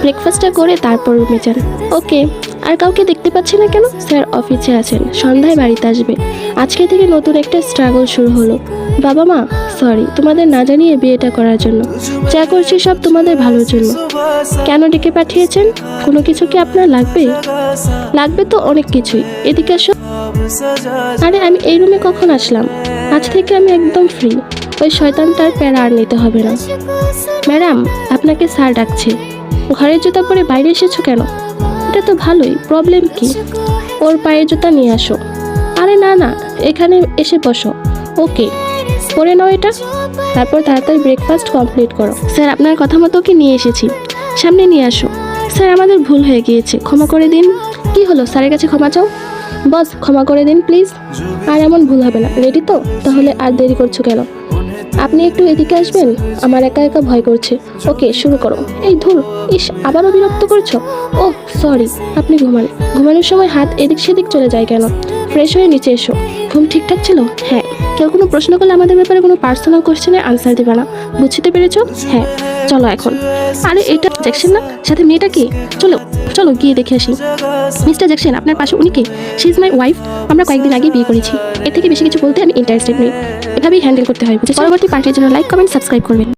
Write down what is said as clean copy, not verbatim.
ব্রেকফাস্টটা করে তারপর রুমে যান। ওকে, আর কাউকে দেখতে পাচ্ছি না কেন? স্যার অফিসে আছেন, সন্ধ্যায় বাড়িতে আসবে। আজকে থেকে নতুন একটা স্ট্রাগল শুরু হলো। বাবা মা, সরি তোমাদের না জানিয়ে বিয়েটা করার জন্য। যা করছি সব তোমাদের ভালোর জন্য। কেন ডেকে পাঠিয়েছেন? কোনো কিছু কি আপনার লাগবে? লাগবে তো অনেক কিছুই। এদিকে আসো। আরে আমি এই রুমে কখন আসলাম? আজ থেকে আমি একদম ফ্রি। ওই শয়তানটার প্যারা আর নিতে হবে না। ম্যাডাম, আপনাকে স্যার ডাকছে। ঘরের জুতা পরে বাইরে এসেছো কেন? এটা তো ভালোই, প্রবলেম কি? ওর পায়ের জুতা নিয়ে আসো। আরে না না, এখানে এসে বসো। ওকে, পরে নাও এটা। তারপর তাড়াতাড়ি ব্রেকফাস্ট কমপ্লিট করো। স্যার আপনার কথা মতো ওকে নিয়ে এসেছি, সামনে নিয়ে আসো। স্যার আমাদের ভুল হয়ে গিয়েছে, ক্ষমা করে দিন। কি হলো, স্যারের কাছে ক্ষমা চাও। বস ক্ষমা করে দিন প্লিজ। আর এমন ভুল হবে না। রেডি তো? তাহলে আর দেরি করছো কেন? আপনি একটু এদিকে আসবেন, আমার একা একা ভয় করছে। ওকে শুরু করো। এই ধুর, ইস আবারও বিরক্ত করছো। ওহ সরি, আপনি ঘুমান। ঘুমানোর সময় হাত এদিক সেদিক চলে যায় কেন? ফ্রেশ হয়ে নিচে এসো। ঘুম ঠিকঠাক ছিল? হ্যাঁ। কেউ কোনো প্রশ্ন করলে আমাদের ব্যাপারে কোনো পার্সোনাল কোশ্চেনের আনসার দিবে না, বুঝতে পেরেছো? হ্যাঁ। চলো এখন। আরে এটা জ্যাকসন না? সাথে মেয়েটা কি? চলো চলো গিয়ে দেখে আসি। মিস্টার জ্যাকসন, আপনার পাশে উনি কে? She is my wife. আমরা কয়েকদিন আগে বিয়ে করেছি। এর থেকে বেশি কিছু বলতে আমি ইন্টারেস্টেড নেই। এভাবেই হ্যান্ডেল করতে হয়। পরবর্তী পার্টির জন্য লাইক কমেন্ট সাবস্ক্রাইব করবেন।